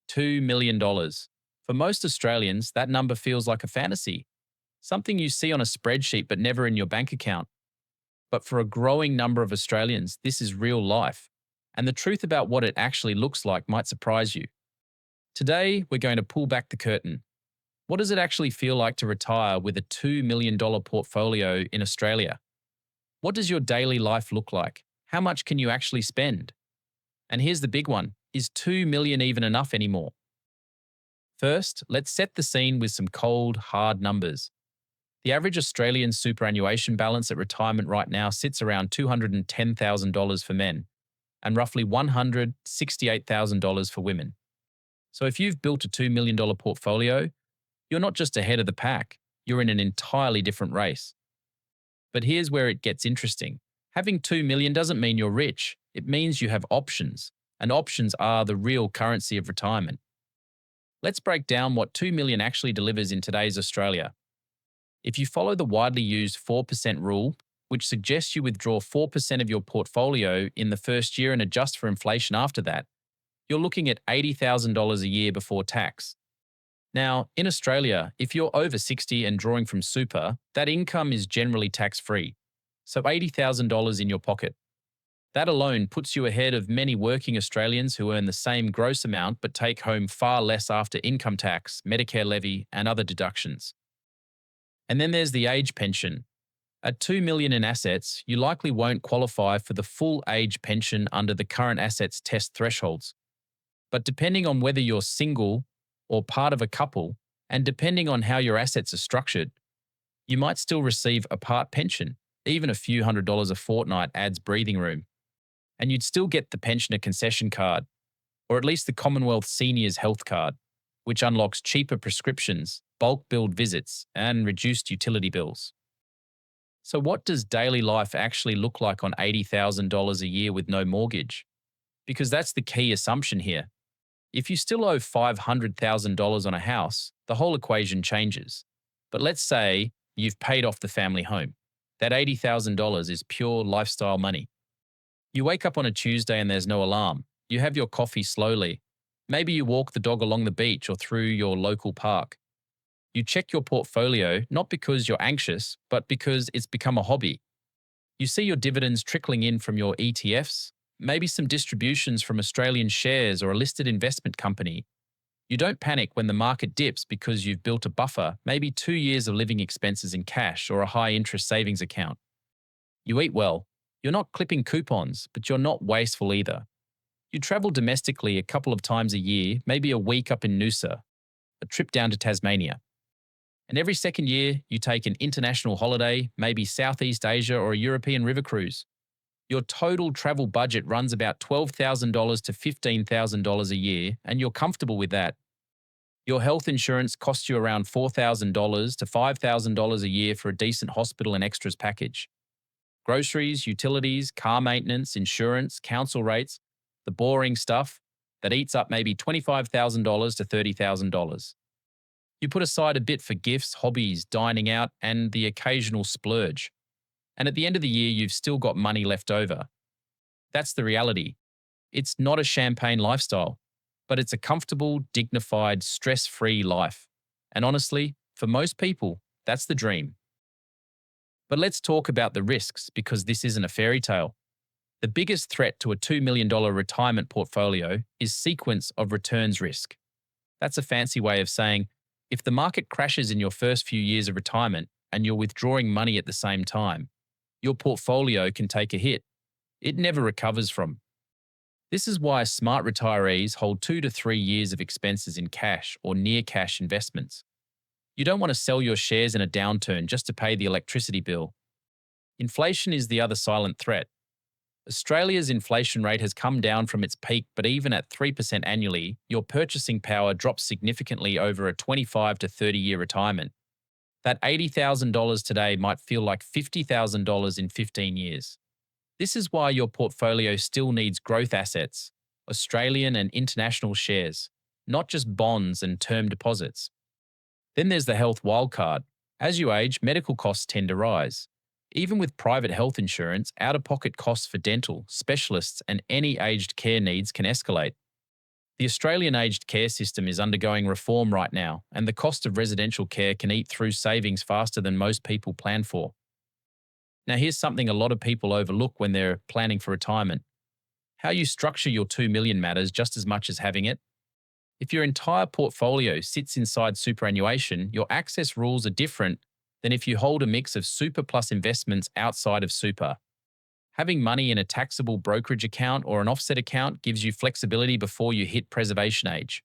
$2 million. dollars. For most Australians, that number feels like a fantasy, something you see on a spreadsheet but never in your bank account. But for a growing number of Australians, this is real life. And the truth about what it actually looks like might surprise you. Today, we're going to pull back the curtain. What does it actually feel like to retire with a $2 million portfolio in Australia? What does your daily life look like? How much can you actually spend? And here's the big one. Is 2 million even enough anymore? First, let's set the scene with some cold, hard numbers. The average Australian superannuation balance at retirement right now sits around $210,000 for men and roughly $168,000 for women. So if you've built a $2 million portfolio, you're not just ahead of the pack, you're in an entirely different race. But here's where it gets interesting. Having 2 million doesn't mean you're rich. It means you have options, and options are the real currency of retirement. Let's break down what 2 million actually delivers in today's Australia. If you follow the widely used 4% rule, which suggests you withdraw 4% of your portfolio in the first year and adjust for inflation after that, you're looking at $80,000 a year before tax. Now, in Australia, if you're over 60 and drawing from super, that income is generally tax-free. So $80,000 in your pocket. That alone puts you ahead of many working Australians who earn the same gross amount but take home far less after income tax, Medicare levy, and other deductions. And then there's the age pension. At 2 million in assets, you likely won't qualify for the full age pension under the current assets test thresholds. But depending on whether you're single or part of a couple, and depending on how your assets are structured, you might still receive a part pension. Even a few $100s a fortnight adds breathing room. And you'd still get the pensioner concession card, or at least the Commonwealth Seniors Health Card, which unlocks cheaper prescriptions, bulk billed visits, and reduced utility bills. So what does daily life actually look like on $80,000 a year with no mortgage? Because that's the key assumption here. If you still owe $500,000 on a house, the whole equation changes. But let's say you've paid off the family home. That $80,000 is pure lifestyle money. You wake up on a Tuesday and there's no alarm. You have your coffee slowly. Maybe you walk the dog along the beach or through your local park. You check your portfolio not because you're anxious, but because it's become a hobby. You see your dividends trickling in from your ETFs, maybe some distributions from Australian shares or a listed investment company. You don't panic when the market dips because you've built a buffer, maybe 2 years of living expenses in cash or a high-interest savings account. You eat well. You're not clipping coupons, but you're not wasteful either. You travel domestically a couple of times a year, maybe a week up in Noosa, a trip down to Tasmania. And every second year, you take an international holiday, maybe Southeast Asia or a European river cruise. Your total travel budget runs about $12,000 to $15,000 a year, and you're comfortable with that. Your health insurance costs you around $4,000 to $5,000 a year for a decent hospital and extras package. Groceries, utilities, car maintenance, insurance, council rates, the boring stuff that eats up maybe $25,000 to $30,000. You put aside a bit for gifts, hobbies, dining out, and the occasional splurge. And at the end of the year, you've still got money left over. That's the reality. It's not a champagne lifestyle, but it's a comfortable, dignified, stress-free life. And honestly, for most people, that's the dream. But let's talk about the risks, because this isn't a fairy tale. The biggest threat to a $2 million retirement portfolio is sequence of returns risk. That's a fancy way of saying, if the market crashes in your first few years of retirement and you're withdrawing money at the same time, your portfolio can take a hit. It never recovers from. This is why smart retirees hold 2 to 3 years of expenses in cash or near cash investments. You don't want to sell your shares in a downturn just to pay the electricity bill. Inflation is the other silent threat. Australia's inflation rate has come down from its peak, but even at 3% annually, your purchasing power drops significantly over a 25 to 30-year retirement. That $80,000 today might feel like $50,000 in 15 years. This is why your portfolio still needs growth assets, Australian and international shares, not just bonds and term deposits. Then there's the health wildcard. As you age, medical costs tend to rise. Even with private health insurance, out-of-pocket costs for dental, specialists, and any aged care needs can escalate. The Australian aged care system is undergoing reform right now, and the cost of residential care can eat through savings faster than most people plan for. Now, here's something a lot of people overlook when they're planning for retirement. How you structure your 2 million matters just as much as having it. If your entire portfolio sits inside superannuation, your access rules are different than if you hold a mix of super plus investments outside of super. Having money in a taxable brokerage account or an offset account gives you flexibility before you hit preservation age.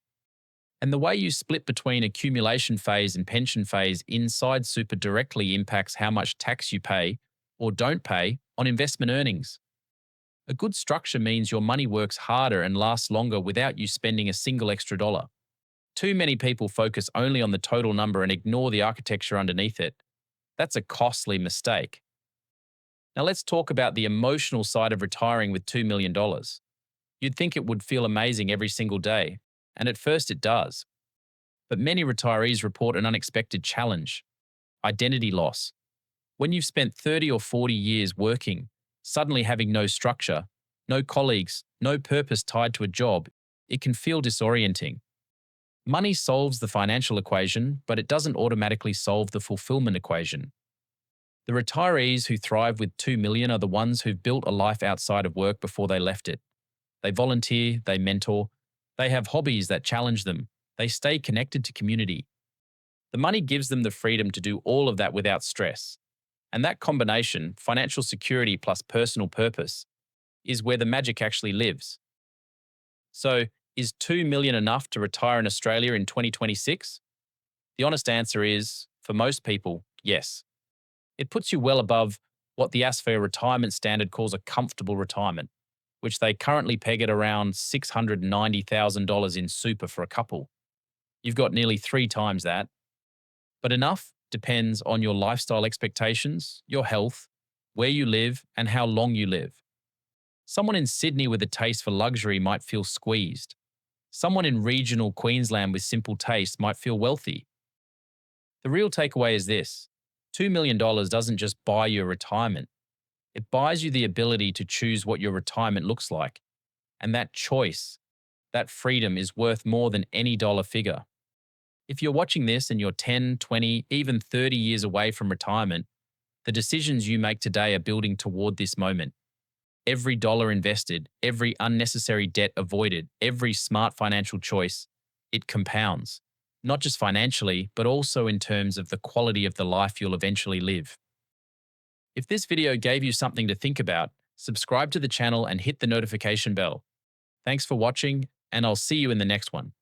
And the way you split between accumulation phase and pension phase inside super directly impacts how much tax you pay or don't pay on investment earnings. A good structure means your money works harder and lasts longer without you spending a single extra dollar. Too many people focus only on the total number and ignore the architecture underneath it. That's a costly mistake. Now let's talk about the emotional side of retiring with $2 million. You'd think it would feel amazing every single day, and at first it does. But many retirees report an unexpected challenge: identity loss. When you've spent 30 or 40 years working, suddenly having no structure, no colleagues, no purpose tied to a job, it can feel disorienting. Money solves the financial equation, but it doesn't automatically solve the fulfillment equation. The retirees who thrive with 2 million are the ones who've built a life outside of work before they left it. They volunteer, they mentor, they have hobbies that challenge them, they stay connected to community. The money gives them the freedom to do all of that without stress. And that combination, financial security plus personal purpose, is where the magic actually lives. So, is 2 million enough to retire in Australia in 2026? The honest answer is, for most people, yes. It puts you well above what the ASFAIR retirement standard calls a comfortable retirement, which they currently peg at around $690,000 in super for a couple. You've got nearly 3 times that. But enough depends on your lifestyle expectations, your health, where you live, and how long you live. Someone in Sydney with a taste for luxury might feel squeezed. Someone in regional Queensland with simple taste might feel wealthy. The real takeaway is this: $2 million doesn't just buy you a retirement. It buys you the ability to choose what your retirement looks like. And that choice, that freedom is worth more than any dollar figure. If you're watching this and you're 10, 20, even 30 years away from retirement, the decisions you make today are building toward this moment. Every dollar invested, every unnecessary debt avoided, every smart financial choice, it compounds. Not just financially, but also in terms of the quality of the life you'll eventually live. If this video gave you something to think about, subscribe to the channel and hit the notification bell. Thanks for watching, and I'll see you in the next one.